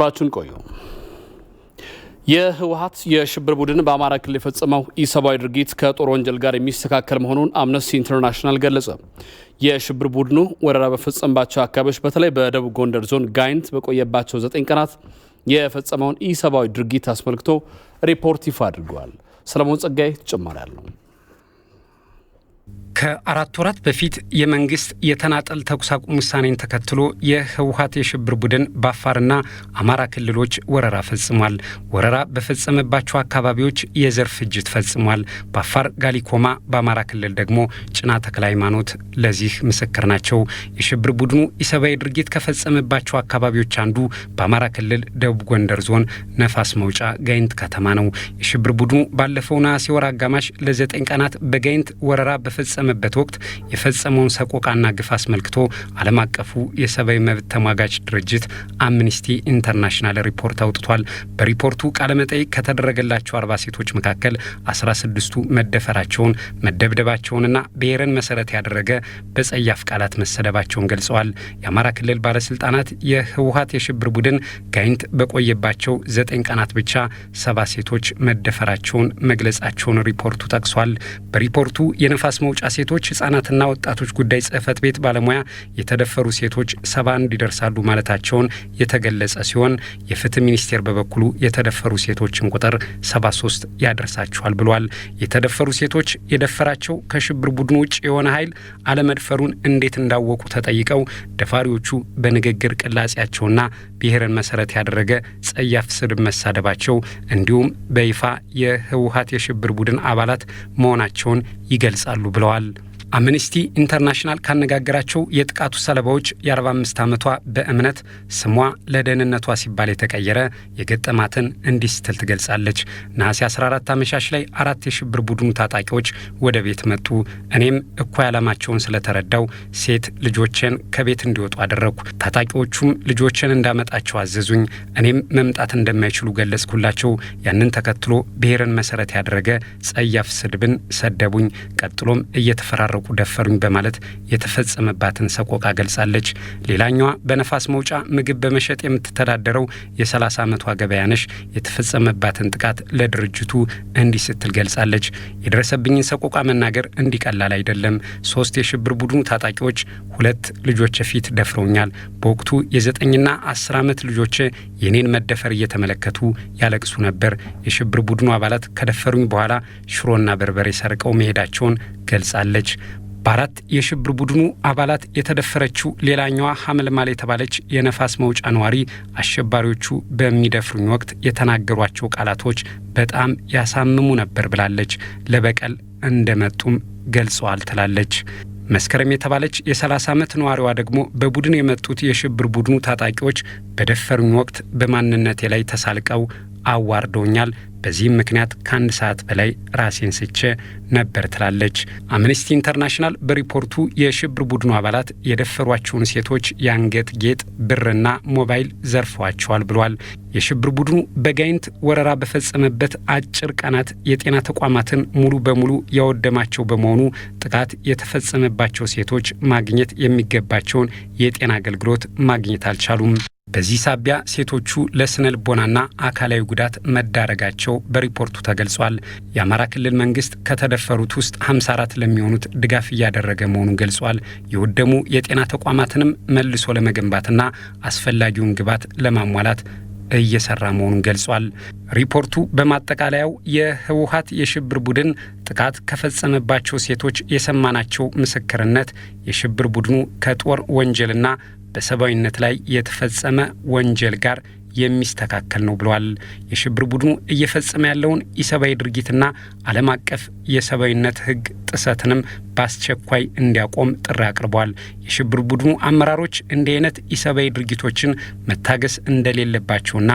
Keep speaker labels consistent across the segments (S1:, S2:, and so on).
S1: ራቹን ቆዩ የህወሓት የሽብር ቡድን በአማራ ክልል የፈጸመው ኢሰብአዊ ድርጊት ከጦር ወንጀል ጋር የሚስተካከል መሆኑን አምነስቲ ኢንተርናሽናል ገለጸ። የሽብር ቡድኑ ወረራ በፈጸመባቸው አካባቢዎች በተለይ በደቡብ ጎንደር ዞን ጋይንት በቆየባቸው 9 ቀናት የፈጸመውን ኢሰብአዊ ድርጊት አስመልክቶ ሪፖርት ይፋ አድርጓል። ሰለሞን ጸጋይ ተጨማሪ አለው።
S2: ከ4 ወራት በፊት የመንግስት የተናጠል ተኩስ አቁም ውሳኔን ተከትሎ የህወሓት የሽብር ቡድን በአፋርና አማራ ክልሎች ወረራ ፈጽሟል። ወረራ በፈጸመባቸው አካባቢዎች የዘር ፍጅት ፈጽሟል። በአፋር ጋሊኮማ፣ በአማራ ክልል ደግሞ ጭና ተክለ ሃይማኖት ለዚህ ምስክር ናቸው። የሽብር ቡድኑ ኢሰብአዊ ድርጊት ከፈጸመባቸው አካባቢዎች አንዱ በአማራ ክልል ደቡብ ጎንደር ዞን ነፋስ መውጫ ጋይንት ከተማ ነው። የሽብር ቡድኑ ባለፈው ነሐሴ ወር አጋማሽ ለ9 ቀናት በጋይንት ወረራ በፈጸመበት ወቅት የፈጸመውን ሰቆቃና ግፍ አስመልክቶ ዓለም አቀፉ የሰብአዊ መብት ተሟጋች ድርጅት አምነስቲ ኢንተርናሽናል ሪፖርት አውጥቷል። በሪፖርቱ ቃለመጠይቅ ከተደረገላቸው 40 ሴቶች መካከል 16ቱ መደፈራቸውን፣ መደብደባቸውንና ብሔርን መሰረት ያደረገ በጸያፍ ቃላት መሰደባቸውን ገልጸዋል። የአማራ ክልል ባለስልጣናት የህወሓት የሽብር ቡድን ጋይንት በቆየባቸው 9 ቀናት ብቻ 70 ሴቶች መደፈራቸውን መግለጻቸውን ሪፖርቱ ጠቅሷል። በሪፖርቱ የነፋስ መውጫ ሴቶች ህጻናትና ወጣቶች ጉዳይ ጽህፈት ቤት ባለሙያ የተደፈሩ ሴቶች 71 ይደርሳሉ ማለታቸውን የተገለጸ ሲሆን የፍትህ ሚኒስቴር በበኩሉ የተደፈሩ ሴቶችን ቁጥር 73 ያደርሳቸዋል ብሏል። የተደፈሩ ሴቶች የደፈራቸው ከሽብር ቡድኑ ውጭ የሆነ ኃይል አለመድፈሩን እንዴት እንዳወቁ ተጠይቀው ደፋሪዎቹ በንግግር ቅላጼያቸውና ብሔርን መሰረት ያደረገ ጸያፍ ስድብ መሳደባቸው እንዲሁም በይፋ የህወሓት የሽብር ቡድን አባላት መሆናቸውን ይገልጻሉ ብለዋል። አምነስቲ ኢንተርናሽናል ካነጋገራቸው የጥቃቱ ሰለባዎች የ45 ዓመቷ በእምነት ስሟ ለደህንነቷ ሲባል የተቀየረ የገጠማትን እንዲህ ስትል ትገልጻለች። ነሐሴ 14 አመሻሽ ላይ 4 የሽብር ቡድኑ ታጣቂዎች ወደ ቤት መጡ። እኔም እኩይ ዓላማቸውን ስለተረዳው ሴት ልጆችን ከቤት እንዲወጡ አደረግኩ። ታጣቂዎቹም ልጆችን እንዳመጣቸው አዘዙኝ። እኔም መምጣት እንደማይችሉ ገለጽኩላቸው። ያንን ተከትሎ ብሔርን መሰረት ያደረገ ጸያፍ ስድብን ሰደቡኝ። ቀጥሎም እየተፈራረቁ ደፈሩኝ በማለት የተፈጸመባትን ሰቆቃ ገልጻለች። ሌላኛዋ በነፋስ መውጫ ምግብ በመሸጥ የምትተዳደረው የ30 ዓመቷ ገበያነሽ የተፈጸመባትን ጥቃት ለድርጅቱ እንዲህ ስትል ገልጻለች። የደረሰብኝን ሰቆቃ መናገር እንዲቀላል አይደለም። 3 የሽብር ቡድኑ ታጣቂዎች 2 ልጆች ፊት ደፍረውኛል። በወቅቱ የ9ና 10 ዓመት ልጆች የኔን መደፈር እየተመለከቱ ያለቅሱ ነበር። የሽብር ቡድኑ አባላት ከደፈሩኝ በኋላ ሽሮና በርበሬ ሰርቀው መሄዳቸውን ገልጻለች። በ4 የሽብር ቡድኑ አባላት የተደፈረችው ሌላኛዋ ሐመልማል የተባለች የነፋስ መውጫ ነዋሪ አሸባሪዎቹ በሚደፍሩኝ ወቅት የተናገሯቸው ቃላቶች በጣም ያሳምሙ ነበር ብላለች። ለበቀል እንደመጡም ገልጸዋል ትላለች። መስከረም የተባለች የ30 ዓመት ነዋሪዋ ደግሞ በቡድን የመጡት የሽብር ቡድኑ ታጣቂዎች በደፈሩኝ ወቅት በማንነቴ ላይ ተሳልቀው አዋርደውኛል። በዚህም ምክንያት ከ1 ሰዓት በላይ ራሴን ስቼ ነበር ትላለች። አምነስቲ ኢንተርናሽናል በሪፖርቱ የሽብር ቡድኑ አባላት የደፈሯቸውን ሴቶች የአንገት ጌጥ፣ ብርና ሞባይል ዘርፈዋቸዋል ብሏል። የሽብር ቡድኑ በጋይንት ወረራ በፈጸመበት አጭር ቀናት የጤና ተቋማትን ሙሉ በሙሉ ያወደማቸው በመሆኑ ጥቃት የተፈጸመባቸው ሴቶች ማግኘት የሚገባቸውን የጤና አገልግሎት ማግኘት አልቻሉም። በዚህ ሳቢያ ሴቶቹ ለስነ ልቦናና አካላዊ ጉዳት መዳረጋቸው በሪፖርቱ ተገልጿል። የአማራ ክልል መንግስት ከተደፈሩት ውስጥ 54 ለሚሆኑት ድጋፍ እያደረገ መሆኑን ገልጿል። የወደሙ የጤና ተቋማትንም መልሶ ለመገንባትና አስፈላጊውን ግብዓት ለማሟላት እየሰራ መሆኑን ገልጿል። ሪፖርቱ በማጠቃለያው የህወሓት የሽብር ቡድን ጥቃት ከፈጸመባቸው ሴቶች የሰማናቸው ምስክርነት የሽብር ቡድኑ ከጦር ወንጀልና በሰብአዊነት ላይ የተፈጸመ ወንጀል ጋር የሚስተካከል ነው ብለዋል። የሽብር ቡድኑ እየፈጸመ ያለውን ኢሰብአዊ ድርጊትና ዓለም አቀፍ የሰብአዊነት ሕግ ጥሰትንም በአስቸኳይ እንዲያቆም ጥሪ አቅርቧል። የሽብር ቡድኑ አመራሮች እንዲህ አይነት ኢሰብአዊ ድርጊቶችን መታገስ እንደሌለባቸውና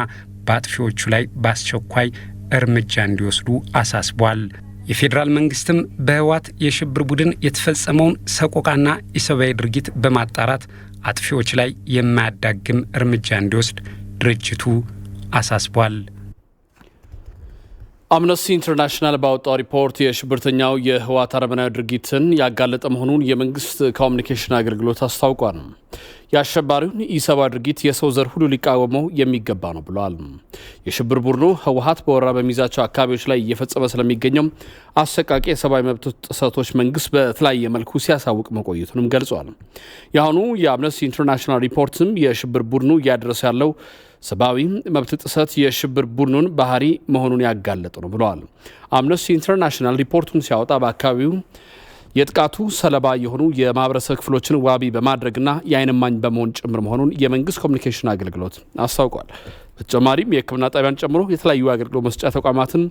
S2: በአጥፊዎቹ ላይ በአስቸኳይ እርምጃ እንዲወስዱ አሳስቧል። የፌዴራል መንግስትም በህወሓት የሽብር ቡድን የተፈጸመውን ሰቆቃና ኢሰብአዊ ድርጊት በማጣራት አጥፊዎች ላይ የማያዳግም እርምጃ እንዲወስድ ድርጅቱ አሳስቧል።
S1: አምነስቲ ኢንተርናሽናል ባወጣው ሪፖርት የሽብርተኛው የህወሓት አረመናዊ ድርጊትን ያጋለጠ መሆኑን የመንግስት ኮሚኒኬሽን አገልግሎት አስታውቋል። የአሸባሪውን ኢሰብአዊ ድርጊት የሰው ዘር ሁሉ ሊቃወመው የሚገባ ነው ብለዋል። የሽብር ቡድኑ ህወሓት በወረራ በሚይዛቸው አካባቢዎች ላይ እየፈጸመ ስለሚገኘው አሰቃቂ የሰብአዊ መብት ጥሰቶች መንግስት በተለያየ መልኩ ሲያሳውቅ መቆየቱንም ገልጿል። የአሁኑ የአምነስቲ ኢንተርናሽናል ሪፖርትም የሽብር ቡድኑ እያደረሰ ያለው ሰብአዊ መብት ጥሰት የሽብር ቡድኑን ባህሪ መሆኑን ያጋለጠ ነው ብለዋል። አምነስቲ ኢንተርናሽናል ሪፖርቱን ሲያወጣ በአካባቢው የጥቃቱ ሰለባ የሆኑ የማህበረሰብ ክፍሎችን ዋቢ በማድረግና የዓይን እማኝ በመሆን ጭምር መሆኑን የመንግስት ኮሚኒኬሽን አገልግሎት አስታውቋል። በተጨማሪም የሕክምና ጣቢያን ጨምሮ የተለያዩ አገልግሎት መስጫ ተቋማትን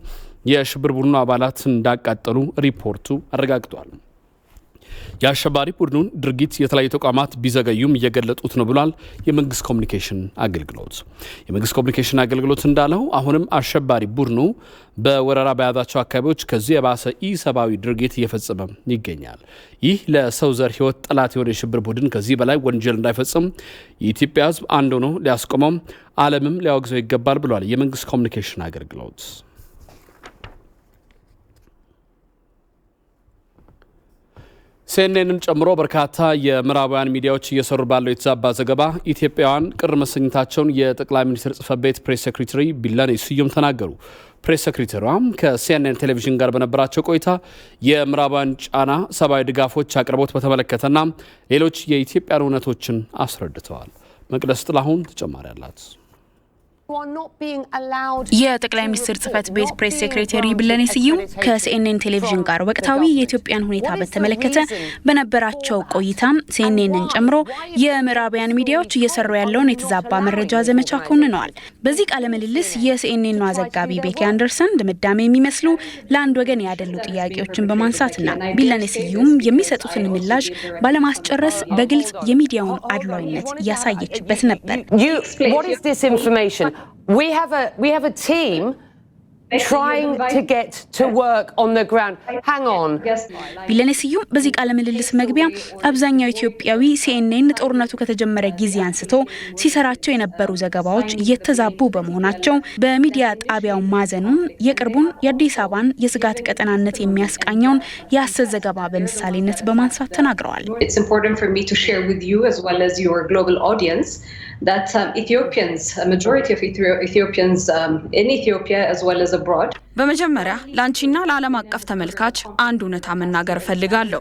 S1: የሽብር ቡድኑ አባላት እንዳቃጠሉ ሪፖርቱ አረጋግጧል። የአሸባሪ ቡድኑን ድርጊት የተለያዩ ተቋማት ቢዘገዩም እየገለጡት ነው ብሏል የመንግስት ኮሚኒኬሽን አገልግሎት። የመንግስት ኮሚኒኬሽን አገልግሎት እንዳለው አሁንም አሸባሪ ቡድኑ በወረራ በያዛቸው አካባቢዎች ከዚህ የባሰ ኢሰብአዊ ድርጊት እየፈጸመ ይገኛል። ይህ ለሰው ዘር ህይወት ጠላት የሆነ የሽብር ቡድን ከዚህ በላይ ወንጀል እንዳይፈጽም የኢትዮጵያ ህዝብ አንድ ሆኖ ሊያስቆመው፣ ዓለምም ሊያወግዘው ይገባል ብሏል የመንግስት ኮሚኒኬሽን አገልግሎት። ሲኤንኤንን ጨምሮ በርካታ የምዕራባውያን ሚዲያዎች እየሰሩ ባለው የተዛባ ዘገባ ኢትዮጵያውያን ቅር መሰኘታቸውን የጠቅላይ ሚኒስትር ጽሕፈት ቤት ፕሬስ ሴክሬታሪ ቢለኔ ስዩም ተናገሩ። ፕሬስ ሴክሬታሪዋም ከሲኤንኤን ቴሌቪዥን ጋር በነበራቸው ቆይታ የምዕራባውያን ጫና፣ ሰብአዊ ድጋፎች አቅርቦት በተመለከተና ሌሎች የኢትዮጵያን እውነቶችን አስረድተዋል። መቅደስ ጥላሁን ተጨማሪ አላት።
S3: የጠቅላይ ሚኒስትር ጽሕፈት ቤት ፕሬስ ሴክሬታሪ ቢለኔ ስዩም ከሲኤንኤን ቴሌቪዥን ጋር ወቅታዊ የኢትዮጵያን ሁኔታ በተመለከተ በነበራቸው ቆይታ ሲኤንኤንን ጨምሮ የምዕራባውያን ሚዲያዎች እየሰሩ ያለውን የተዛባ መረጃ ዘመቻ ኮንነዋል። በዚህ ቃለ ምልልስ የሲኤንኤን ዘጋቢ ቤኪ አንደርሰን ድምዳሜ የሚመስሉ ለአንድ ወገን ያደሉ ጥያቄዎችን በማንሳትና ቢለኔ ስዩም የሚሰጡትን ምላሽ ባለማስጨረስ በግልጽ የሚዲያውን አድሏዊነት ያሳየችበት ነበር።
S4: We have a team trying to get to work on the ground. Hang on.
S3: ቢለኔ ስዩም በዚህ ቃለ ምልልስ መግቢያ አብዛኛው ኢትዮጵያዊ ሲኤንኤን ጦርነቱ ከተጀመረ ጊዜ አንስቶ ሲሰራቸው የነበሩ ዘገባዎች የተዛቡ በመሆናቸው በሚዲያ ጣቢያው ማዘኑን የቅርቡን የአዲስ አበባን የስጋት ቀጠናነት የሚያስቃኘውን የሐሰት ዘገባ በምሳሌነት በማንሳት ተናግረዋል።
S5: It's important for me to share with you as well as your global audience that Ethiopians, a majority of Ethiopians in Ethiopia as well as abroad.
S6: በመጀመሪያ ላንቺና ለዓለም አቀፍ ተመልካች አንድ እውነታ መናገር ፈልጋለሁ።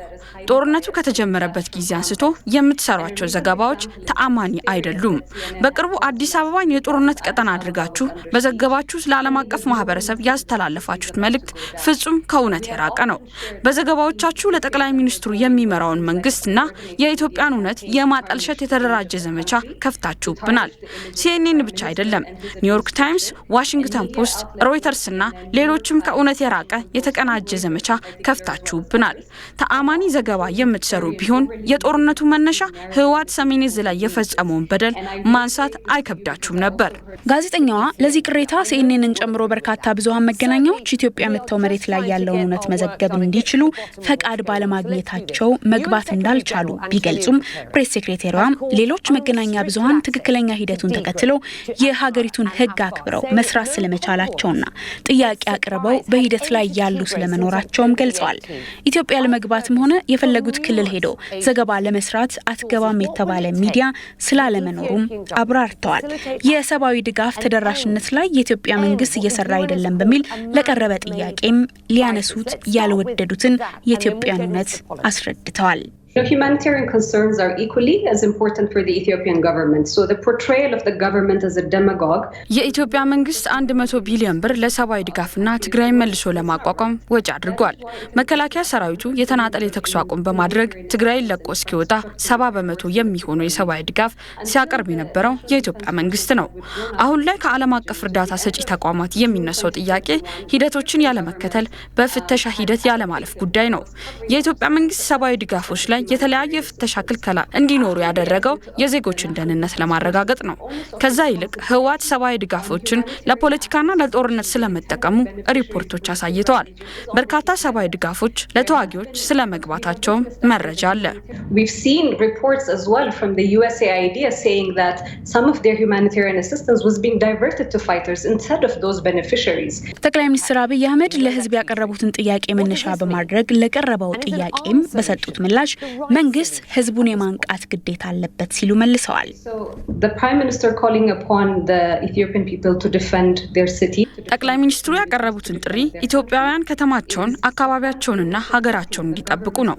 S6: ጦርነቱ ከተጀመረበት ጊዜ አንስቶ የምትሰሯቸው ዘገባዎች ተአማኒ አይደሉም። በቅርቡ አዲስ አበባን የጦርነት ቀጠና አድርጋችሁ በዘገባችሁት ለዓለም አቀፍ ማህበረሰብ ያስተላለፋችሁት መልእክት ፍጹም ከእውነት የራቀ ነው። በዘገባዎቻችሁ ለጠቅላይ ሚኒስትሩ የሚመራውን መንግስትና የኢትዮጵያን እውነት የማጠልሸት የተደራጀ ዘመቻ ከፍታችሁብናል። ሲኤንኤን ብቻ አይደለም፣ ኒውዮርክ ታይምስ፣ ዋሽንግተን ፖስት፣ ሮይተርስና ሌሎችም ከእውነት የራቀ የተቀናጀ ዘመቻ ከፍታችሁብናል። ተአማኒ ዘገባ የምትሰሩ ቢሆን የጦርነቱ መነሻ ህወሓት ሰሜን ዕዝ ላይ የፈጸመውን በደል ማንሳት አይከብዳችሁም ነበር።
S3: ጋዜጠኛዋ ለዚህ ቅሬታ ሲኤንኤንን ጨምሮ በርካታ ብዙሃን መገናኛዎች ኢትዮጵያ መጥተው መሬት ላይ ያለውን እውነት መዘገብ እንዲችሉ ፈቃድ ባለማግኘታቸው መግባት እንዳልቻሉ ቢገልጹም ፕሬስ ሴክሬታሪዋ ሌሎች መገናኛ ብዙሃን ትክክለኛ ሂደቱን ተከትለው የሀገሪቱን ህግ አክብረው መስራት ስለመቻላቸውና ጥያቄ አቅርበው በሂደት ላይ ያሉ ስለመኖራቸውም ገልጸዋል። ኢትዮጵያ ለመግባትም ሆነ የፈለጉት ክልል ሄዶ ዘገባ ለመስራት አትገባም የተባለ ሚዲያ ስላለመኖሩም አብራርተዋል። የሰብአዊ ድጋፍ ተደራሽነት ላይ የኢትዮጵያ መንግስት እየሰራ አይደለም በሚል ለቀረበ ጥያቄም ሊያነሱት ያልወደዱትን የኢትዮጵያነት አስረድተዋል።
S5: Humanitarian concerns are equally as important for the Ethiopian government. So the portrayal of the government as a demagogue.
S6: የኢትዮጵያ መንግስት 100 ቢሊዮን ብር ለሰብአዊ ድጋፍና ትግራይን መልሶ ለማቋቋም ወጪ አድርጓል። መከላከያ ሰራዊቱ የተናጠል የተኩስ አቁም በማድረግ ትግራይን ለቆ እስኪወጣ 70% የሚሆነው የሰብአዊ ድጋፍ ሲያቀርብ የነበረው የኢትዮጵያ መንግስት ነው። አሁን ላይ ከዓለም አቀፍ እርዳታ ሰጪ ተቋማት የሚነሳው ጥያቄ ሂደቶችን ያለመከተል፣ በፍተሻ ሂደት ያለማለፍ ጉዳይ ነው። የኢትዮጵያ መንግስት ሰብአዊ ድጋፎች ላይ የተለያዩ የፍተሻ ክልከላ እንዲኖሩ ያደረገው የዜጎችን ደህንነት ለማረጋገጥ ነው። ከዛ ይልቅ ህወሓት ሰብአዊ ድጋፎችን ለፖለቲካና ለጦርነት ስለመጠቀሙ ሪፖርቶች አሳይተዋል። በርካታ ሰብአዊ ድጋፎች ለተዋጊዎች ስለመግባታቸው መረጃ አለ።
S5: We've seen reports as well from the USAID saying that some of their humanitarian assistance was being diverted to fighters instead of those beneficiaries.
S3: ጠቅላይ ሚኒስትር አብይ አህመድ ለህዝብ ያቀረቡትን ጥያቄ መነሻ በማድረግ ለቀረበው ጥያቄም በሰጡት ምላሽ መንግስት ህዝቡን የማንቃት ግዴታ አለበት ሲሉ መልሰዋል።
S5: The Prime Minister calling upon the Ethiopian people to defend their city.
S6: ጠቅላይ ሚኒስትሩ ያቀረቡትን ጥሪ ኢትዮጵያውያን ከተማቸውን፣ አካባቢያቸውንና ሀገራቸውን እንዲጠብቁ ነው።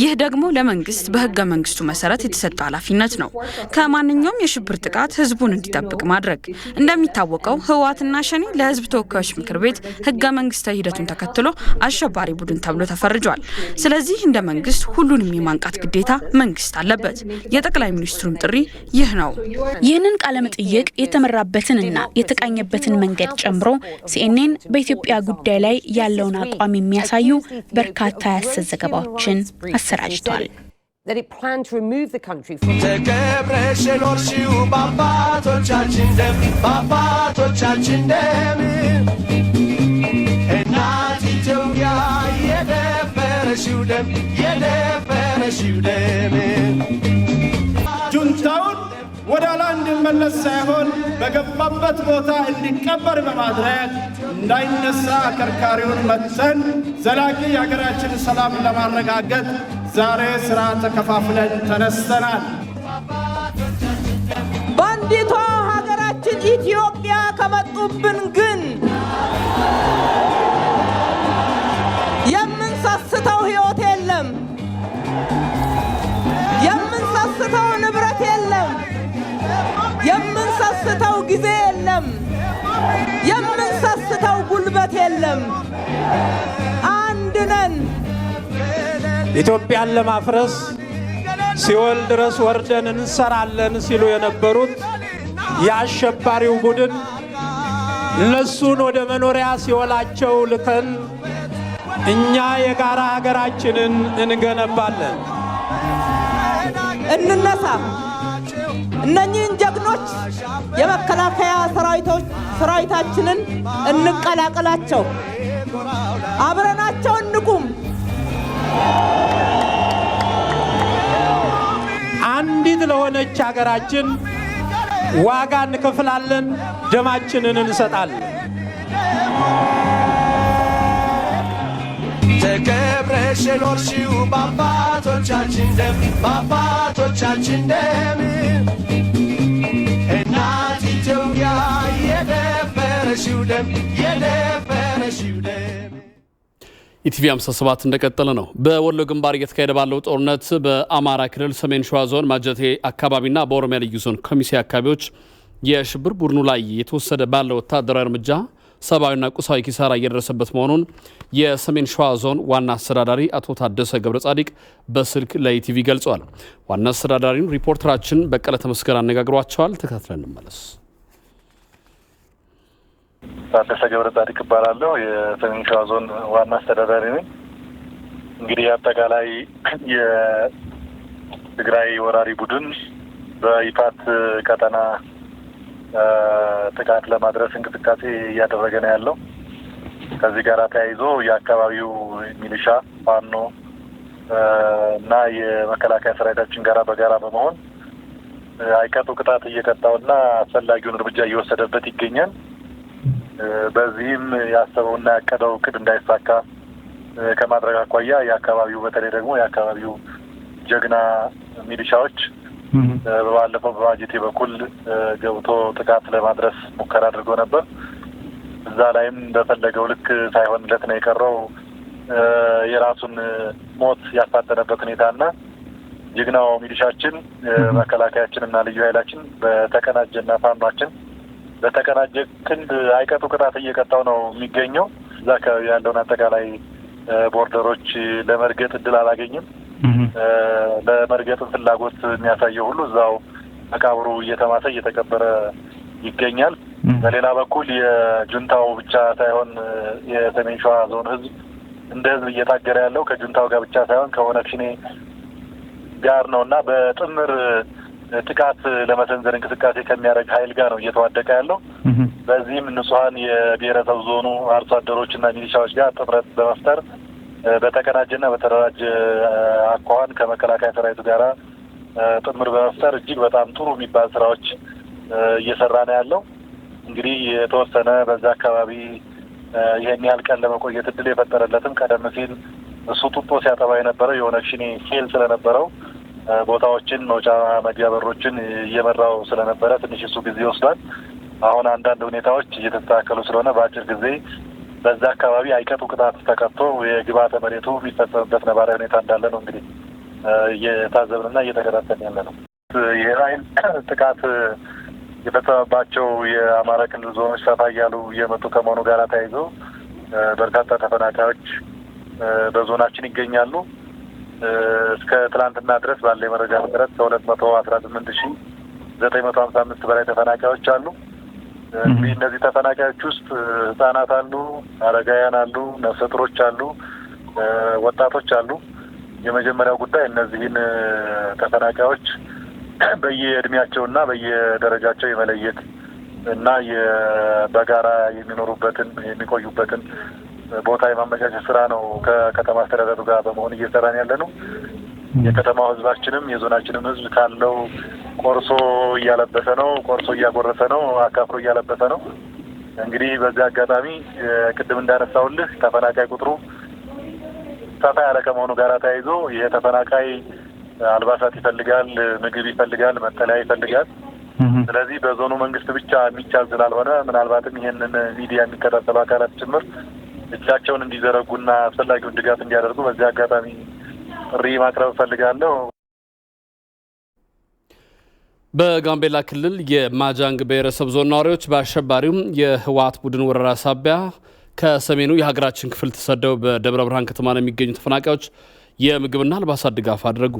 S6: ይህ ደግሞ ለመንግስት በህገ መንግስቱ መሰረት የተሰጠ ኃላፊነት ነው። ከማንኛውም የሽብር ጥቃት ህዝቡን እንዲጠብቅ ማድረግ። እንደሚታወቀው ህወሓትና ሸኔ ለህዝብ ተወካዮች ምክር ቤት ህገ መንግስታዊ ሂደቱን ተከትሎ አሸባሪ ቡድን ተብሎ ተፈርጇል። ስለዚህ እንደ መንግስት ሁሉንም የማንቃት ግዴታ መንግስት አለበት። የጠቅላይ ሚኒስትሩም ጥሪ ይህ ነው።
S3: ይህንን ቃለ መጠይቅ የተመራበትንና የተቃኘበትን መንገድ ጨምሮ ሲኤንኤን በኢትዮጵያ ጉዳይ ላይ ያለውን አቋም የሚያሳዩ በርካታ የሐሰት ዘገባዎችን አሰራጭቷል።
S7: ጁንታውን ወደ ላንድ መለስ ሳይሆን በገባበት ቦታ እንዲቀበር በማድረግ እንዳይነሳ አከርካሪውን መተን ዘላቂ የሀገራችን ሰላም ለማረጋገጥ ዛሬ ስራ ተከፋፍለን ተነስተናል።
S8: ባንዲቷ ሀገራችን ኢትዮጵያ ከመጡብን ግን የምንሰስተው ህይወት የለም፣ የምንሰስተው ንብረት የለም፣ የምንሰስተው ጊዜ የለም፣ የምንሰስተው ጉልበት የለም። አንድ ነን።
S9: ኢትዮጵያን ለማፍረስ ሲኦል ድረስ ወርደን እንሰራለን ሲሉ የነበሩት የአሸባሪው ቡድን እነሱን ወደ መኖሪያ ሲኦላቸው ልከን እኛ የጋራ ሀገራችንን እንገነባለን።
S8: እንነሳ። እነኚህን ጀግኖች የመከላከያ ሰራዊታችንን እንቀላቀላቸው፣ አብረናቸው እንቁም።
S9: አንዲት ለሆነች ሀገራችን ዋጋ እንከፍላለን፣ ደማችንን እንሰጣለን።
S7: ተከብረሽ የኖርሽው በአባቶቻችን ደም፣ በአባቶቻችን ደም እናት ኢትዮጵያ የደፈረሽው ደም፣ የደፈረሽው ደም።
S1: ኢቲቪ 57 እንደቀጠለ ነው። በወሎ ግንባር እየተካሄደ ባለው ጦርነት በአማራ ክልል ሰሜን ሸዋ ዞን ማጀቴ አካባቢና በኦሮሚያ ልዩ ዞን ከሚሴ አካባቢዎች የሽብር ቡድኑ ላይ የተወሰደ ባለው ወታደራዊ እርምጃ ሰብአዊና ቁሳዊ ኪሳራ እየደረሰበት መሆኑን የሰሜን ሸዋ ዞን ዋና አስተዳዳሪ አቶ ታደሰ ገብረ ጻዲቅ በስልክ ለኢቲቪ ገልጸዋል። ዋና አስተዳዳሪውን ሪፖርተራችን በቀለ ተመስገን አነጋግሯቸዋል። ተከታትለን እንመለስ።
S10: ታደሰ ገብረ ጻዲቅ እባላለሁ። የሰሜን ሸዋ ዞን ዋና አስተዳዳሪ ነኝ። እንግዲህ አጠቃላይ የትግራይ ወራሪ ቡድን በይፋት ቀጠና ጥቃት ለማድረስ እንቅስቃሴ እያደረገ ነው ያለው። ከዚህ ጋር ተያይዞ የአካባቢው ሚሊሻ ፋኖ እና የመከላከያ ሰራዊታችን ጋራ በጋራ በመሆን አይቀጡ ቅጣት እየቀጣውና አስፈላጊውን እርምጃ እየወሰደበት ይገኛል። በዚህም ያሰበውና ያቀደው እቅድ እንዳይሳካ ከማድረግ አኳያ የአካባቢው በተለይ ደግሞ የአካባቢው ጀግና ሚሊሻዎች በባለፈው በማጀቴ በኩል ገብቶ ጥቃት ለማድረስ ሙከራ አድርጎ ነበር። እዛ ላይም በፈለገው ልክ ሳይሆንለት ነው የቀረው። የራሱን ሞት ያፋጠነበት ሁኔታና ጀግናው ሚሊሻችን መከላከያችንና ልዩ ኃይላችን በተቀናጀና ፋኗችን በተቀናጀ ክንድ አይቀጡ ቅጣት እየቀጣው ነው የሚገኘው። እዛ አካባቢ ያለውን አጠቃላይ ቦርደሮች ለመርገጥ እድል አላገኝም። ለመርገጥ ፍላጎት የሚያሳየው ሁሉ እዛው መቃብሩ እየተማሰ እየተቀበረ ይገኛል። በሌላ በኩል የጁንታው ብቻ ሳይሆን የሰሜን ሸዋ ዞን ህዝብ እንደ ህዝብ እየታገረ ያለው ከጁንታው ጋር ብቻ ሳይሆን ከኦነግ ሸኔ ጋር ነውና በጥምር ጥቃት ለመሰንዘር እንቅስቃሴ ከሚያደርግ ኃይል ጋር ነው እየተዋደቀ ያለው። በዚህም ንጹሃን የብሔረሰብ ዞኑ አርሶ አደሮችና ሚሊሻዎች ጋር ጥምረት በመፍጠር በተቀናጀና በተደራጀ አኳኋን ከመከላከያ ሰራዊቱ ጋራ ጥምር በመፍጠር እጅግ በጣም ጥሩ የሚባል ስራዎች እየሰራ ነው ያለው። እንግዲህ የተወሰነ በዛ አካባቢ ይሄን ያህል ቀን ለመቆየት እድል የፈጠረለትም ቀደም ሲል እሱ ጡጦ ሲያጠባ የነበረ የሆነ ሽኔ ሴል ስለነበረው ቦታዎችን መውጫ መግቢያ በሮችን እየመራው ስለነበረ ትንሽ እሱ ጊዜ ወስዷል። አሁን አንዳንድ ሁኔታዎች እየተስተካከሉ ስለሆነ በአጭር ጊዜ በዛ አካባቢ አይቀጡ ቅጣት ተቀጥቶ የግብዓተ መሬቱ የሚፈጸምበት ነባራዊ ሁኔታ እንዳለ ነው እንግዲህ እየታዘብንና እየተከታተልን ያለ ነው። የኃይል ጥቃት የፈጸመባቸው የአማራ ክልል ዞኖች ሰፋ እያሉ እየመጡ ከመሆኑ ጋር ተያይዞ በርካታ ተፈናቃዮች በዞናችን ይገኛሉ። እስከ ትላንትና ድረስ ባለ የመረጃ መሰረት ከ218,955 በላይ ተፈናቃዮች አሉ። እንግዲህ እነዚህ ተፈናቃዮች ውስጥ ህጻናት አሉ፣ አረጋውያን አሉ፣ ነፍሰ ጡሮች አሉ፣ ወጣቶች አሉ። የመጀመሪያው ጉዳይ እነዚህን ተፈናቃዮች በየእድሜያቸውና በየደረጃቸው የመለየት እና በጋራ የሚኖሩበትን የሚቆዩበትን ቦታ የማመቻቸት ስራ ነው ከከተማ አስተዳደሩ ጋር በመሆን እየሰራን ያለ ነው። የከተማው ህዝባችንም የዞናችንም ህዝብ ካለው ቆርሶ እያለበሰ ነው፣ ቆርሶ እያጎረሰ ነው፣ አካፍሎ እያለበሰ ነው። እንግዲህ በዚህ አጋጣሚ ቅድም እንዳነሳውልህ ተፈናቃይ ቁጥሩ ሰፋ ያለ ከመሆኑ ጋር ተያይዞ ይሄ ተፈናቃይ አልባሳት ይፈልጋል፣ ምግብ ይፈልጋል፣ መጠለያ ይፈልጋል። ስለዚህ በዞኑ መንግስት ብቻ የሚቻል ስላልሆነ ምናልባትም ይሄንን ሚዲያ የሚከታተሉ አካላት ጭምር እጃቸውን እንዲዘረጉና አስፈላጊውን ድጋፍ እንዲያደርጉ በዚህ አጋጣሚ ጥሪ ማቅረብ እፈልጋለሁ።
S1: በጋምቤላ ክልል የማጃንግ ብሔረሰብ ዞን ነዋሪዎች በአሸባሪው የህወሓት ቡድን ወረራ ሳቢያ ከሰሜኑ የሀገራችን ክፍል ተሰደው በደብረ ብርሃን ከተማ የሚገኙ ተፈናቃዮች የምግብና አልባሳት ድጋፍ አድርጉ።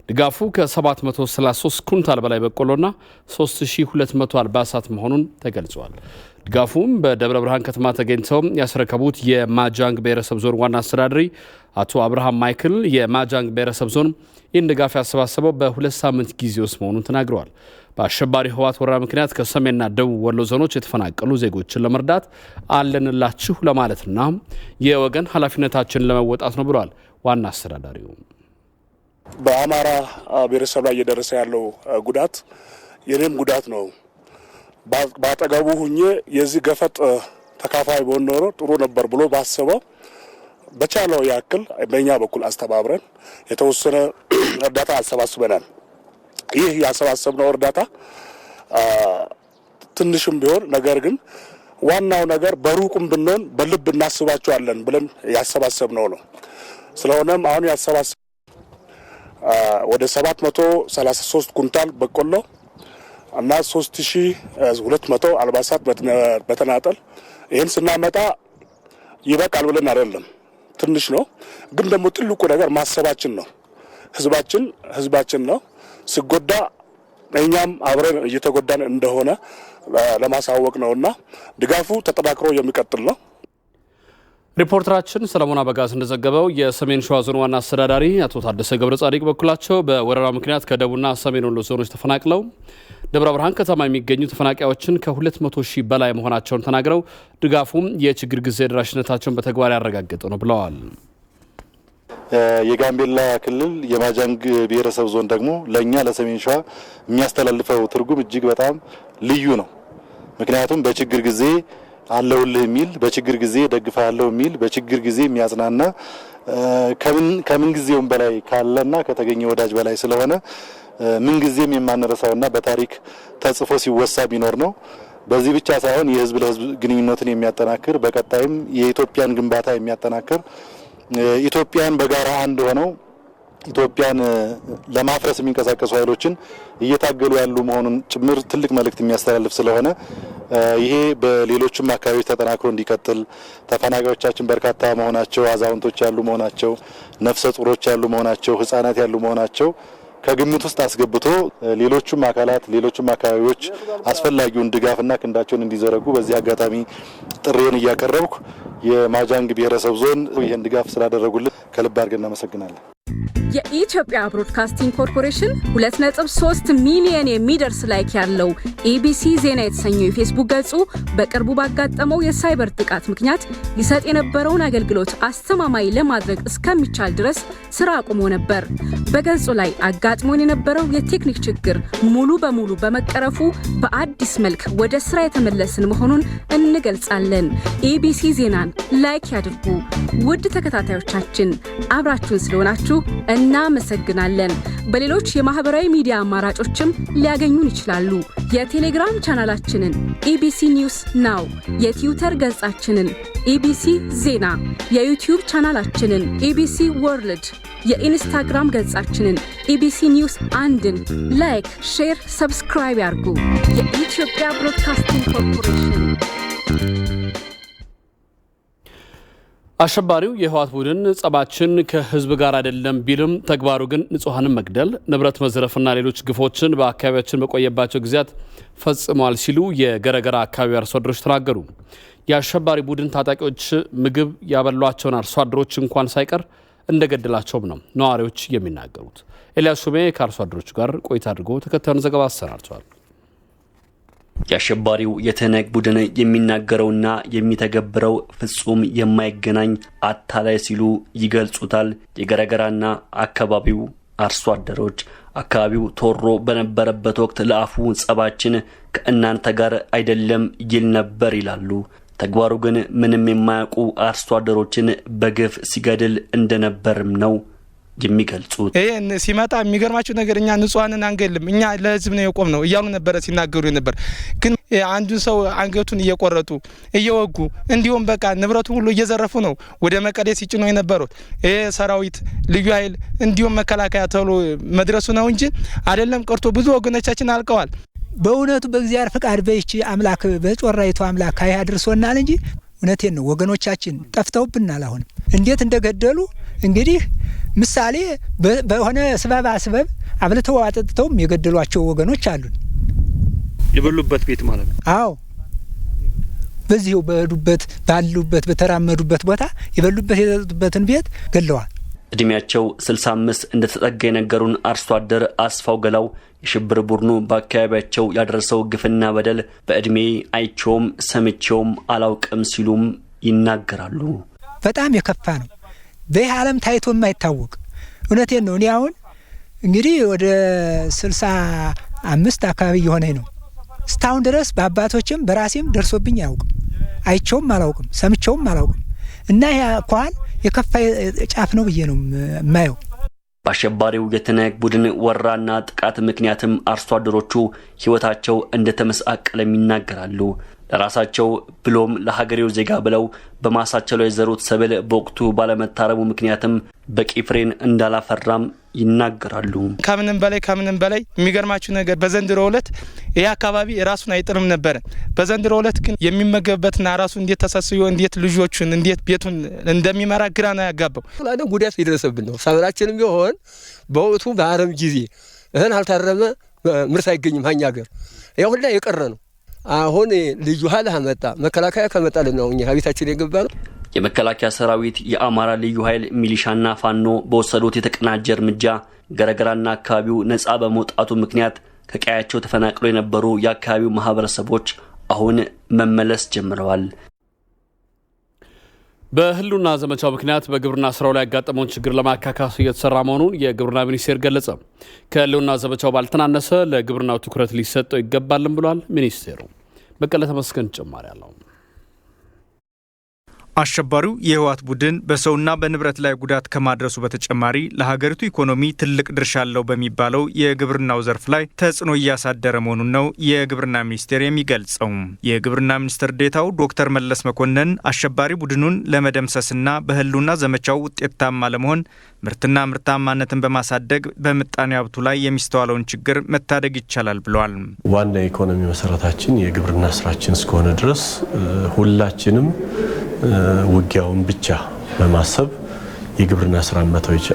S1: ድጋፉ ከ733 ኩንታል በላይ በቆሎና 3200 አልባሳት መሆኑን ተገልጿል። ድጋፉም በደብረ ብርሃን ከተማ ተገኝተው ያስረከቡት የማጃንግ ብሔረሰብ ዞን ዋና አስተዳዳሪ አቶ አብርሃም ማይክል የማጃንግ ብሔረሰብ ዞን ይህን ድጋፍ ያሰባሰበው በ2 ሳምንት ጊዜ ውስጥ መሆኑን ተናግረዋል። በአሸባሪ ህወሓት ወረራ ምክንያት ከሰሜንና ደቡብ ወሎ ዞኖች የተፈናቀሉ ዜጎችን ለመርዳት አለንላችሁ ለማለትና የወገን ኃላፊነታችንን ለመወጣት ነው ብለዋል ዋና አስተዳዳሪው።
S11: በአማራ ብሔረሰብ ላይ እየደረሰ ያለው ጉዳት የኔም ጉዳት ነው። ባጠገቡ ሁኜ የዚህ ገፈጥ ተካፋይ በሆነ ኖሮ ጥሩ ነበር ብሎ ባሰበው በቻለው ያክል በእኛ በኩል አስተባብረን የተወሰነ እርዳታ አሰባስበናል። ይህ ያሰባሰብነው እርዳታ ትንሽም ቢሆን ነገር ግን ዋናው ነገር በሩቁም ብንሆን በልብ እናስባቸዋለን ብለን ያሰባሰብነው ነው። ስለሆነም አሁን ያሰባሰብ ወደ 733 ኩንታል በቆሎ እና 3200 አልባሳት በተናጠል ይህን ስናመጣ ይበቃል ብለን አይደለም፣ ትንሽ ነው። ግን ደግሞ ትልቁ ነገር ማሰባችን ነው። ህዝባችን ነው ሲጎዳ እኛም አብረን እየተጎዳን እንደሆነ ለማሳወቅ ነውና ድጋፉ ተጠናክሮ የሚቀጥል ነው።
S1: ሪፖርተራችን ሰለሞን አበጋዝ እንደዘገበው የሰሜን ሸዋ ዞን ዋና አስተዳዳሪ አቶ ታደሰ ገብረ ጻዲቅ በኩላቸው በወረራ ምክንያት ከደቡብና ሰሜን ወሎ ዞኖች ተፈናቅለው ደብረ ብርሃን ከተማ የሚገኙ ተፈናቃዮችን ከ200 ሺህ በላይ መሆናቸውን ተናግረው ድጋፉም የችግር ጊዜ ደራሽነታቸውን በተግባር ያረጋገጠ ነው ብለዋል።
S12: የጋምቤላ ክልል የማጃንግ ብሔረሰብ ዞን ደግሞ ለኛ ለሰሜን ሸዋ የሚያስተላልፈው ትርጉም እጅግ በጣም ልዩ ነው። ምክንያቱም በችግር ጊዜ አለውልህ የሚል፣ በችግር ጊዜ ደግፋለሁ የሚል፣ በችግር ጊዜ የሚያጽናና ከምን ጊዜውም በላይ ካለና ከተገኘ ወዳጅ በላይ ስለሆነ ምን ጊዜም የማንረሳውና በታሪክ ተጽፎ ሲወሳ ቢኖር ነው። በዚህ ብቻ ሳይሆን የህዝብ ለህዝብ ግንኙነትን የሚያጠናክር በቀጣይም የኢትዮጵያን ግንባታ የሚያጠናክር ኢትዮጵያን በጋራ አንድ ሆነው ኢትዮጵያን ለማፍረስ የሚንቀሳቀሱ ኃይሎችን እየታገሉ ያሉ መሆኑን ጭምር ትልቅ መልእክት የሚያስተላልፍ ስለሆነ ይሄ በሌሎችም አካባቢዎች ተጠናክሮ እንዲቀጥል ተፈናቃዮቻችን በርካታ መሆናቸው፣ አዛውንቶች ያሉ መሆናቸው፣ ነፍሰ ጡሮች ያሉ መሆናቸው፣ ህፃናት ያሉ መሆናቸው ከግምት ውስጥ አስገብቶ ሌሎችም አካላት ሌሎችም አካባቢዎች አስፈላጊውን ድጋፍና ክንዳቸውን እንዲዘረጉ በዚህ አጋጣሚ ጥሪውን እያቀረብኩ የማጃንግ ብሔረሰብ ዞን ይህን ድጋፍ ስላደረጉልን ከልብ አድርገን እናመሰግናለን።
S13: የኢትዮጵያ ብሮድካስቲንግ ኮርፖሬሽን 2.3 ሚሊዮን የሚደርስ ላይክ ያለው ኤቢሲ ዜና የተሰኘው የፌስቡክ ገጹ በቅርቡ ባጋጠመው የሳይበር ጥቃት ምክንያት ሊሰጥ የነበረውን አገልግሎት አስተማማኝ ለማድረግ እስከሚቻል ድረስ ስራ አቁሞ ነበር። በገጹ ላይ አጋጥሞን የነበረው የቴክኒክ ችግር ሙሉ በሙሉ በመቀረፉ በአዲስ መልክ ወደ ስራ የተመለስን መሆኑን እንገልጻለን። ኢቢሲ ዜናን ላይክ ያድርጉ። ውድ ተከታታዮቻችን አብራችሁን ስለሆናችሁ እናመሰግናለን። በሌሎች የማህበራዊ ሚዲያ አማራጮችም ሊያገኙን ይችላሉ። የቴሌግራም ቻናላችንን ኢቢሲ ኒውስ ናው፣ የትዊተር ገጻችንን ኢቢሲ ዜና፣ የዩቲዩብ ቻናላችንን ኢቢሲ ወርልድ፣ የኢንስታግራም ገጻችንን ኢቢሲ ኒውስ አንድን ላይክ፣ ሼር፣ ሰብስክራይብ ያርጉ። የኢትዮጵያ ብሮድካስቲንግ ኮርፖሬሽን።
S1: አሸባሪው የህወሓት ቡድን ጸባችን ከህዝብ ጋር አይደለም ቢልም ተግባሩ ግን ንጹሃንን መግደል፣ ንብረት መዝረፍና ሌሎች ግፎችን በአካባቢያችን በቆየባቸው ጊዜያት ፈጽሟል ሲሉ የገረገራ አካባቢ አርሶ አደሮች ተናገሩ። የአሸባሪ ቡድን ታጣቂዎች ምግብ ያበሏቸውን አርሶ አደሮች እንኳን ሳይቀር እንደገደላቸውም ነው ነዋሪዎች የሚናገሩት። ኤልያስ ሹሜ ከአርሶ አደሮቹ ጋር ቆይታ አድርጎ ተከታዩን ዘገባ አሰናድቷል።
S14: የአሸባሪው የትህነግ ቡድን የሚናገረውና የሚተገብረው ፍጹም የማይገናኝ አታላይ ሲሉ ይገልጹታል የገረገራና አካባቢው አርሶ አደሮች። አካባቢው ቶሮ በነበረበት ወቅት ለአፉ ጸባችን ከእናንተ ጋር አይደለም ይል ነበር ይላሉ። ተግባሩ ግን ምንም የማያውቁ አርሶ አደሮችን በግፍ ሲገድል እንደነበርም ነው የሚገልጹት።
S15: ይሄን ሲመጣ የሚገርማችሁ ነገር እኛ ንጹሃንን አንገልም፣ እኛ ለህዝብ ነው የቆም ነው እያሉ ነበር ሲናገሩ ነበር። ግን አንዱን ሰው አንገቱን እየቆረጡ እየወጉ እንዲሁም በቃ ንብረቱን ሁሉ እየዘረፉ ነው ወደ መቀሌ ሲጭኑ የነበሩት። ይሄ ሰራዊት ልዩ ኃይል እንዲሁም መከላከያ ተብሎ መድረሱ ነው እንጂ አይደለም ቀርቶ ብዙ ወገኖቻችን አልቀዋል።
S16: በእውነቱ በእግዚአብሔር ፍቃድ በይች አምላክ በጮራይቱ አምላክ ካይ አድርሶናል እንጂ እውነቴን ነው ወገኖቻችን ጠፍተውብናል። አሁን እንዴት እንደገደሉ እንግዲህ ምሳሌ በሆነ ስበብ አብልተው አጥጥተውም የገደሏቸው ወገኖች አሉን።
S17: የበሉበት ቤት ማለት ነው።
S16: አዎ በዚሁ በሄዱበት ባሉበት በተራመዱበት ቦታ የበሉበት የጠጡበትን ቤት ገለዋል።
S14: እድሜያቸው 65 እንደተጠጋ የነገሩን አርሶ አደር አስፋው ገላው የሽብር ቡድኑ በአካባቢያቸው ያደረሰው ግፍና በደል በእድሜ አይቼውም ሰምቼውም አላውቅም ሲሉም ይናገራሉ።
S16: በጣም የከፋ ነው። በዚህ ዓለም ታይቶ የማይታወቅ እውነቴን ነው። እኔ አሁን እንግዲህ ወደ 65 አካባቢ የሆነኝ ነው። እስካሁን ድረስ በአባቶችም በራሴም ደርሶብኝ አያውቅም። አይቼውም አላውቅም፣ ሰምቼውም አላውቅም። እና ያ እንኳን የከፋ ጫፍ ነው ብዬ ነው የማየው።
S14: በአሸባሪው የትህነግ ቡድን ወራና ጥቃት ምክንያትም አርሶ አደሮቹ ህይወታቸው እንደተመሰቃቀለም ይናገራሉ። ለራሳቸው ብሎም ለሀገሬው ዜጋ ብለው በማሳቸው ላይ የዘሩት ሰብል በወቅቱ ባለመታረሙ ምክንያትም በቂ ፍሬን እንዳላፈራም ይናገራሉ።
S15: ከምንም በላይ የሚገርማችሁ ነገር በዘንድሮ ዕለት ይሄ አካባቢ ራሱን አይጥልም ነበር። በዘንድሮ ዕለት ግን የሚመገብበትና ራሱ እንዴት ተሰስዮ እንዴት ልጆቹን እንዴት ቤቱን እንደሚመራ ግራ ነው ያጋባው።
S18: ለአንዱ ጉዳት ይደረሰብን ነው። ሰብላችንም ቢሆን በወቅቱ በአረም ጊዜ እህል አልታረመ ምርት አይገኝም። ሀኛ ሀገር ያው ሁላ የቀረ ነው። አሁን ልዩ ኃይል አመጣ መከላከያ ከመጣልን ነው እኛ ሀቢታችን የገባ ነው።
S14: የመከላከያ ሰራዊት የአማራ ልዩ ኃይል ሚሊሻና ፋኖ በወሰዱት የተቀናጀ እርምጃ ገረገራና አካባቢው ነጻ በመውጣቱ ምክንያት ከቀያቸው ተፈናቅለው የነበሩ የአካባቢው ማህበረሰቦች አሁን መመለስ ጀምረዋል።
S1: በህልውና ዘመቻው ምክንያት በግብርና ስራው ላይ ያጋጠመውን ችግር ለማካካስ እየተሰራ መሆኑን የግብርና ሚኒስቴር ገለጸ። ከህልውና ዘመቻው ባልተናነሰ ለግብርናው ትኩረት ሊሰጠው ይገባልም ብሏል ሚኒስቴሩ። በቀለ ተመስገን ጭማሪ አለው።
S19: አሸባሪው የህወሓት ቡድን በሰውና በንብረት ላይ ጉዳት ከማድረሱ በተጨማሪ ለሀገሪቱ ኢኮኖሚ ትልቅ ድርሻ አለው በሚባለው የግብርናው ዘርፍ ላይ ተጽዕኖ እያሳደረ መሆኑን ነው የግብርና ሚኒስቴር የሚገልጸው። የግብርና ሚኒስትር ዴኤታው ዶክተር መለስ መኮንን አሸባሪ ቡድኑን ለመደምሰስና በህልውና ዘመቻው ውጤታማ ለመሆን ምርትና ምርታማነትን በማሳደግ በምጣኔ ሀብቱ ላይ የሚስተዋለውን ችግር መታደግ ይቻላል ብለዋል።
S20: ዋና የኢኮኖሚ መሰረታችን የግብርና ስራችን እስከሆነ ድረስ ሁላችንም ውጊያውን ብቻ በማሰብ የግብርና ስራ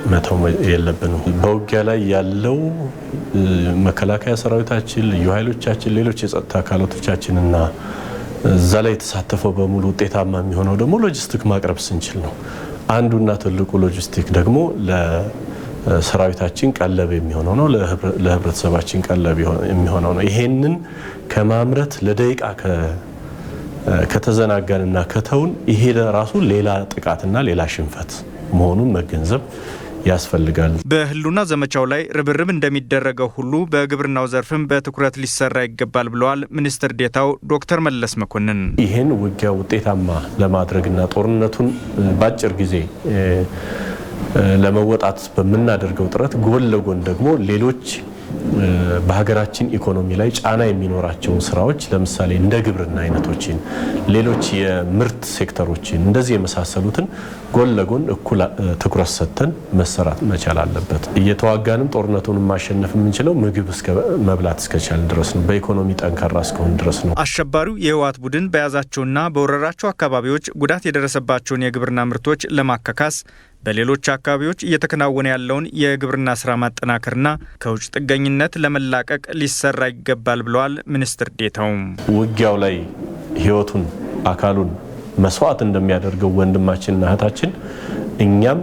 S20: መተው የለብንም። በውጊያ ላይ ያለው መከላከያ ሰራዊታችን፣ ልዩ ኃይሎቻችን፣ ሌሎች የጸጥታ አካላቶቻችንና እዛ ላይ የተሳተፈው በሙሉ ውጤታማ የሚሆነው ደግሞ ሎጂስቲክ ማቅረብ ስንችል ነው። አንዱና ትልቁ ሎጂስቲክ ደግሞ ለሰራዊታችን ቀለብ የሚሆነው ነው፣ ለህብረተሰባችን ቀለብ የሚሆነው ነው። ይሄንን ከማምረት ለደቂቃ ከተዘናጋንና ከተውን ይሄ ለራሱ ሌላ ጥቃትና ሌላ ሽንፈት መሆኑን መገንዘብ ያስፈልጋል።
S19: በህልውና ዘመቻው ላይ ርብርብ እንደሚደረገው ሁሉ በግብርናው ዘርፍም በትኩረት ሊሰራ ይገባል ብለዋል ሚኒስትር ዴኤታው ዶክተር መለስ መኮንን።
S20: ይህን ውጊያ ውጤታማ ለማድረግና ጦርነቱን በአጭር ጊዜ ለመወጣት በምናደርገው ጥረት ጎን ለጎን ደግሞ ሌሎች በሀገራችን ኢኮኖሚ ላይ ጫና የሚኖራቸውን ስራዎች ለምሳሌ እንደ ግብርና አይነቶችን ሌሎች የምርት ሴክተሮችን እንደዚህ የመሳሰሉትን ጎን ለጎን እኩል ትኩረት ሰጥተን መሰራት መቻል አለበት። እየተዋጋንም ጦርነቱን ማሸነፍ የምንችለው ምግብ እስከ መብላት እስከቻልን ድረስ ነው። በኢኮኖሚ ጠንካራ እስከሆን ድረስ ነው።
S19: አሸባሪው የህወሓት ቡድን በያዛቸውና በወረራቸው አካባቢዎች ጉዳት የደረሰባቸውን የግብርና ምርቶች ለማካካስ በሌሎች አካባቢዎች እየተከናወነ ያለውን የግብርና ስራ ማጠናከርና ከውጭ ጥገኝነት ለመላቀቅ ሊሰራ ይገባል ብለዋል ሚኒስትር ዴኤታው።
S20: ውጊያው ላይ ህይወቱን አካሉን መስዋዕት እንደሚያደርገው ወንድማችንና እህታችን እኛም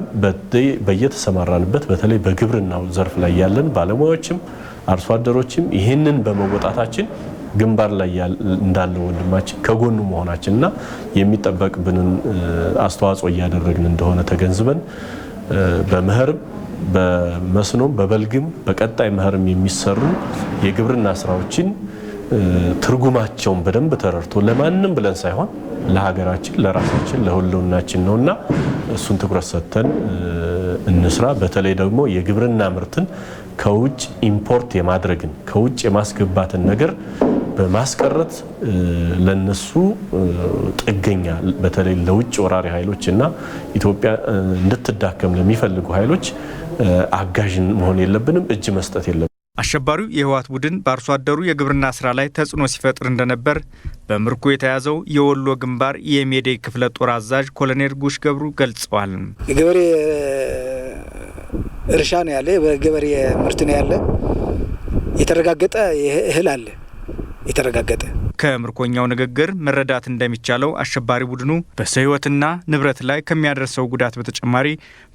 S20: በየተሰማራንበት በተለይ በግብርናው ዘርፍ ላይ ያለን ባለሙያዎችም አርሶ አደሮችም ይህንን በመወጣታችን ግንባር ላይ እንዳለ ወንድማችን ከጎኑ መሆናችንና የሚጠበቅብንን አስተዋጽኦ እያደረግን እንደሆነ ተገንዝበን በመኸርም በመስኖም በበልግም በቀጣይ መኸርም የሚሰሩ የግብርና ስራዎችን ትርጉማቸውን በደንብ ተረድቶ ለማንም ብለን ሳይሆን ለሀገራችን ለራሳችን ለሁሉናችን ነውና እሱን ትኩረት ሰጥተን እንስራ። በተለይ ደግሞ የግብርና ምርትን ከውጭ ኢምፖርት የማድረግን ከውጭ የማስገባትን ነገር በማስቀረት ለነሱ ጥገኛ በተለይ ለውጭ ወራሪ ኃይሎች እና ኢትዮጵያ እንድትዳከም ለሚፈልጉ ኃይሎች አጋዥ መሆን የለብንም፣ እጅ መስጠት የለብንም።
S19: አሸባሪው የህወሓት ቡድን በአርሶ አደሩ የግብርና ስራ ላይ ተጽዕኖ ሲፈጥር እንደነበር በምርኮ የተያዘው የወሎ ግንባር የሜዴ ክፍለ ጦር አዛዥ ኮሎኔል ጉሽ ገብሩ ገልጸዋል።
S21: የገበሬ እርሻ ነው ያለ፣ በገበሬ ምርት ነው ያለ፣ የተረጋገጠ እህል አለ የተረጋገጠ።
S19: ከምርኮኛው ንግግር መረዳት እንደሚቻለው አሸባሪ ቡድኑ በሰው ህይወትና ንብረት ላይ ከሚያደርሰው ጉዳት በተጨማሪ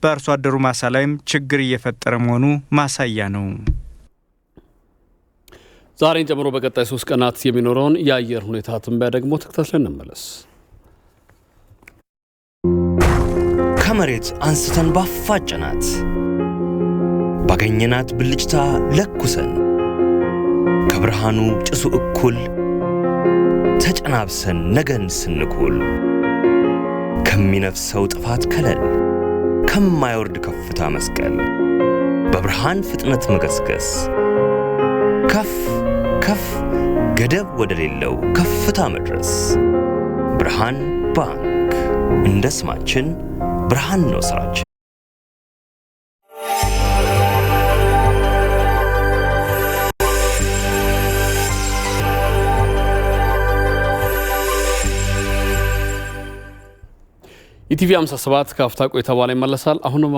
S19: በአርሶ አደሩ ማሳ ላይም ችግር እየፈጠረ መሆኑ ማሳያ ነው።
S1: ዛሬን ጨምሮ በቀጣይ 3 ቀናት የሚኖረውን የአየር ሁኔታ ትንበያ ደግሞ ተከታትለን እንመለስ።
S22: ከመሬት አንስተን ባፋጨናት ባገኘናት ብልጭታ ለኩሰን ከብርሃኑ ጭሱ እኩል ተጨናብሰን ነገን ስንኩል ከሚነፍሰው ጥፋት ከለል ከማይወርድ ከፍታ መስቀል በብርሃን ፍጥነት መገስገስ ከፍ ከፍ ገደብ ወደሌለው ከፍታ መድረስ ብርሃን ባንክ እንደ ስማችን ብርሃን ነው ስራችን።
S1: ኢቲቪ 57 ከአፍታ ቆይታ በኋላ ይመለሳል። አሁንም